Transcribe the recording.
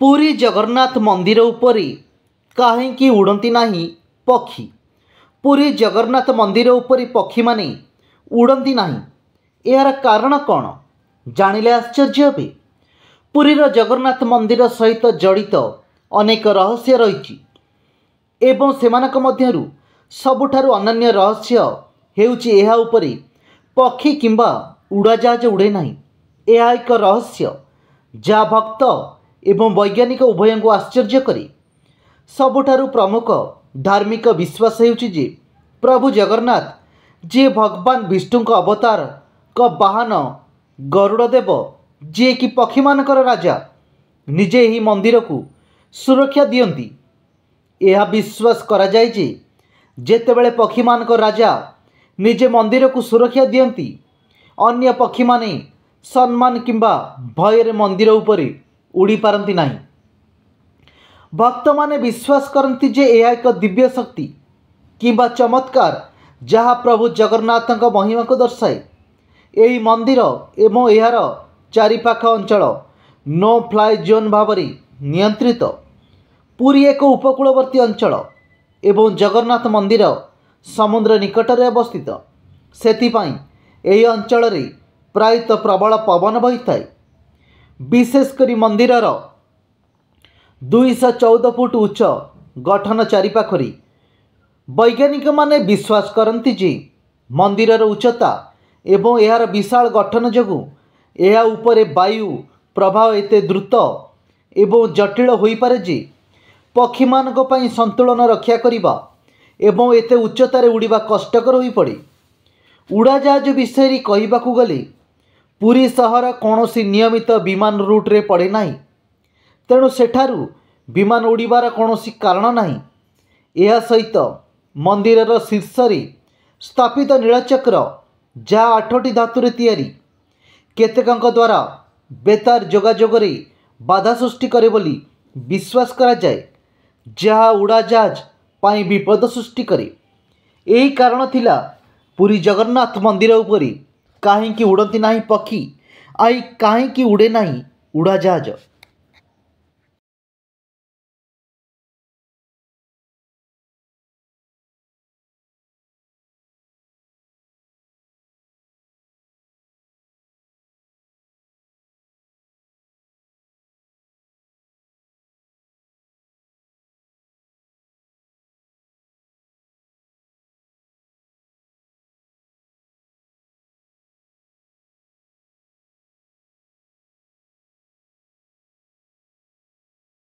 पुरी जगन्नाथ मंदिर उपरे काहेकि उड़ती नहीं पक्षी। पुरी जगन्नाथ मंदिर उपरे पक्षी माने उड़ती नहीं यार कारण कौन जानिले आश्चर्य हेबे। पुरीर जगन्नाथ मंदिर सहित जड़ित अनेक रहस्य रही एवं सेमानक मध्यरु सबुठारु अनन्य रहस्य हेउची एहा उपरे पक्षी किंबा उड़ाजाहाज उड़े नहीं। यह एक रहस्य जा भक्त एवं वैज्ञानिक उभय को आश्चर्य करे। सबुठारु प्रमुख धार्मिक विश्वास हेउची जे प्रभु जगन्नाथ जे भगवान विष्णु अवतार का वाहन गरुड़देव जे कि पक्षी मानकर राजा निजे ही मंदिर को सुरक्षा दियंती। यह विश्वास करा जाय जे जेतेबेले पक्षी मानकर राजा निजे मंदिर को सुरक्षा दियंती अन्य पक्षी माने सम्मान किंबा भय मंदिर उपरे उड़ी पारती नहीं। भक्त माने विश्वास करती जे यह एक दिव्य शक्ति किंबा चमत्कार जहाँ प्रभु जगन्नाथ महिमा को दर्शाए। यही मंदिर एवं यार चारिपाख अंचल नो फ्लाई जोन भाव नियंत्रित। पुरी एक उपकूलवर्ती अंचल एवं जगन्नाथ मंदिर समुद्र निकट में अवस्थित। सेथिपाई यही अंचल प्रायतः प्रबल पवन बही थाए। विशेषकर मंदिरर 214 फुट उच्च गठन चारिपाखरी वैज्ञानिक माने विश्वास करती जे मंदिरर उच्चता एवं यार विशाल गठन जोगु यह उपरे वायु प्रभाव एते द्रुत एवं जटिल होई पारे जे पक्षी मानक पई संतुलन रक्षा करिबा एवं एते उच्चतार उड़ीबा कष्टकर होई पड़े। उड़ाजाहाज विषय कहिबाकू गले पुरी सहर कौनसी नियमित विमान रूट रे पड़े नहीं, तेणु सेठारु विमान उड़ीबार कौनसी कारण नहीं। यह सहित मंदिरर शीर्षरे स्थापित नीलचक्र जहाँ 8टी धातुरे तैयारी केतेकଙ୍କ द्वारा बेतार जोगाजोगरे बाधा सृष्टि करे बोली विश्वास करा जाए, जहाँ उड़ाजाहाज पाई विपद सृष्टि करे। यही कारण थिला पुरी जगन्नाथ मंदिर उपरे काहेकि उड़ती नहीं पक्षी आई काहेकि उड़े नहीं उड़ाजाहाज।